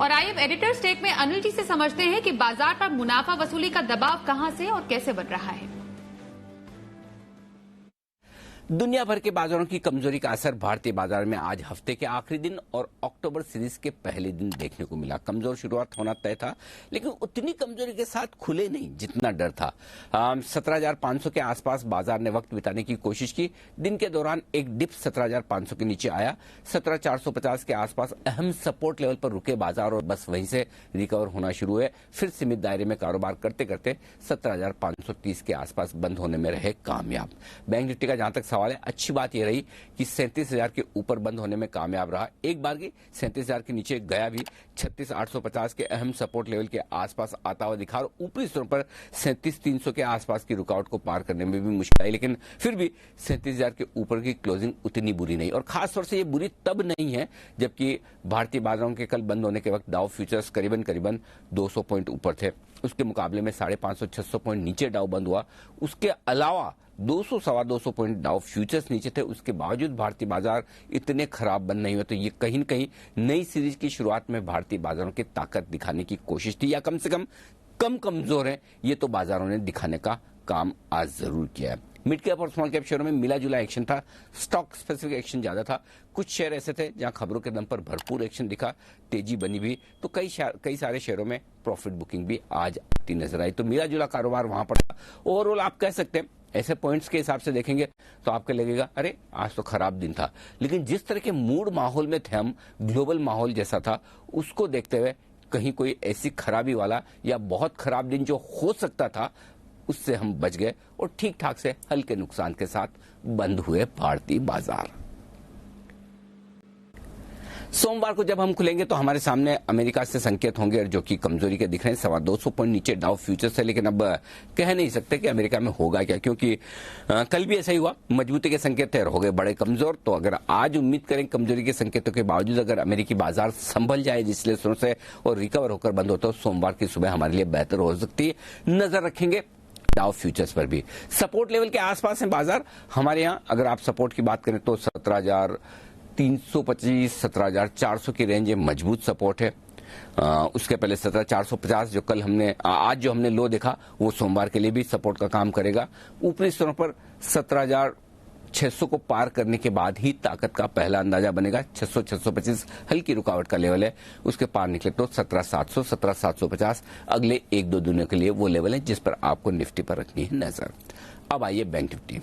और आइए अब एडिटर्स टेक में अनिल जी से समझते हैं कि बाजार पर मुनाफा वसूली का दबाव कहां से और कैसे बन रहा है। दुनिया भर के बाजारों की कमजोरी का असर भारतीय बाजार में आज हफ्ते के आखिरी दिन और अक्टूबर सीरीज के पहले दिन देखने को मिला। कमजोर शुरुआत होना तय था, लेकिन उतनी कमजोरी के साथ खुले नहीं जितना डर था। 17,500 के आसपास बाजार ने वक्त बिताने की कोशिश की। दिन के दौरान एक डिप 17,500 के नीचे आया। 17,450 के आसपास अहम सपोर्ट लेवल पर रुके बाजार और बस वहीं से रिकवर होना शुरू हुए। फिर सीमित दायरे में कारोबार करते करते 17,530 के आसपास बंद होने में रहे कामयाब। बैंक निफ्टी का जहां तक सवाल है, अच्छी बात यह रही कि 37,000 के ऊपर बंद होने में कामयाब रहा। एक बार की 37,000 के नीचे गया भी 36,850 के अहम सपोर्ट लेवल के आसपास आता हुआ दिखा और ऊपरी स्तरों पर 37,300 के आसपास की रुकावट को पार करने में भी मुश्किल आई, लेकिन फिर भी 37,000 के ऊपर की क्लोजिंग उतनी बुरी नहीं। और खासतौर से ये बुरी तब नहीं है जबकि भारतीय बाजारों के कल बंद होने के वक्त डाउ फ्यूचर्स करीबन 200 पॉइंट ऊपर थे। उसके मुकाबले में 550-600 पॉइंट नीचे डाउ बंद हुआ। उसके अलावा 200-225 पॉइंट डाउ फ्यूचर्स नीचे थे। उसके बावजूद भारतीय बाजार इतने खराब बंद नहीं हुए। तो ये कहीं न कहीं नई सीरीज की शुरुआत में भारतीय बाजारों की ताकत दिखाने की कोशिश थी, या कम से कम कमजोर है ये तो बाजारों ने दिखाने का काम आज जरूर किया है। मिड कैप और स्मॉल कैप शेयरों में मिला जुला एक्शन था। स्टॉक स्पेसिफिक एक्शन ज्यादा था। कुछ शेयर ऐसे थे जहां खबरों के दम पर भरपूर एक्शन दिखा, तेजी बनी भी, तो कई सारे शेयरों में प्रॉफिट बुकिंग भी आज आती नजर आई। तो मिला जुला कारोबार वहां पर था। ओवरऑल आप कह सकते हैं ऐसे पॉइंट्स के हिसाब से देखेंगे तो आपको लगेगा अरे आज तो खराब दिन था, लेकिन जिस तरह के मूड माहौल में थे हम, ग्लोबल माहौल जैसा था, उसको देखते हुए कहीं कोई ऐसी खराबी वाला या बहुत खराब दिन जो हो सकता था उससे हम बच गए और ठीक ठाक से हल्के नुकसान के साथ बंद हुए भारतीय बाजार। सोमवार को जब हम खुलेंगे तो हमारे सामने अमेरिका से संकेत होंगे जो कि कमजोरी के दिख रहे हैं। 225 पॉइंट नीचे डाउ फ्यूचर्स है, लेकिन अब कह नहीं सकते कि अमेरिका में होगा क्या, क्योंकि कल भी ऐसा ही हुआ। मजबूती के संकेत थे, हो गए बड़े कमजोर। तो अगर आज उम्मीद करें कमजोरी के संकेतों के बावजूद अगर अमेरिकी बाजार संभल जाए जिसले सुरों से और रिकवर होकर बंद हो तो सोमवार की सुबह हमारे लिए बेहतर हो सकती है। नजर रखेंगे डाउ फ्यूचर्स पर भी। सपोर्ट लेवल के आसपास है बाजार हमारे यहाँ। अगर आप सपोर्ट की बात करें तो 17,325 17,400 की रेंज मजबूत सपोर्ट है। उसके पहले 17,450 जो कल आज जो हमने लो देखा वो सोमवार के लिए भी सपोर्ट का काम करेगा। ऊपरी स्तरों पर 17,600 को पार करने के बाद ही ताकत का पहला अंदाजा बनेगा। 600-625 हल्की रुकावट का लेवल है। उसके पार निकले तो 17,700 17,750 अगले 1-2 दिनों के लिए वो लेवल है जिस पर आपको निफ्टी पर रखनी है नजर। अब आइए बैंक निफ्टी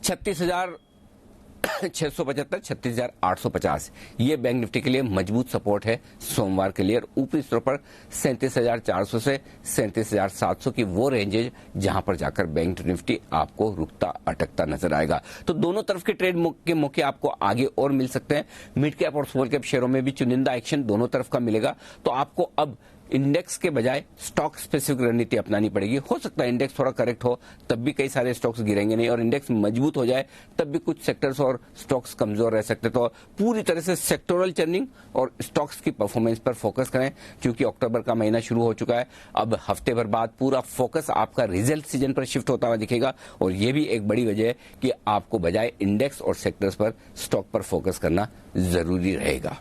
36,675 36,850 ये बैंक निफ्टी के लिए मजबूत सपोर्ट है सोमवार के लिए। और ऊपरी स्तरों पर 37,400 से 37,700 की वो रेंजेज जहां पर जाकर बैंक निफ्टी आपको रुकता अटकता नजर आएगा। तो दोनों तरफ के ट्रेड के मौके आपको आगे और मिल सकते हैं। मिड कैप और स्मॉल कैप शेयरों में भी चुनिंदा एक्शन दोनों तरफ का मिलेगा। तो आपको अब इंडेक्स के बजाय स्टॉक स्पेसिफिक रणनीति अपनानी पड़ेगी। हो सकता है इंडेक्स थोड़ा करेक्ट हो तब भी कई सारे स्टॉक्स गिरेंगे नहीं, और इंडेक्स मजबूत हो जाए तब भी कुछ सेक्टर्स और स्टॉक्स कमजोर रह सकते। तो पूरी तरह से सेक्टोरल चर्निंग और स्टॉक्स की परफॉर्मेंस पर फोकस करें, क्योंकि अक्टूबर का महीना शुरू हो चुका है। अब हफ्ते भर बाद पूरा फोकस आपका रिजल्ट सीजन पर शिफ्ट होता हुआ दिखेगा, और यह भी एक बड़ी वजह है कि आपको बजाय इंडेक्स और सेक्टर्स पर स्टॉक पर फोकस करना जरूरी रहेगा।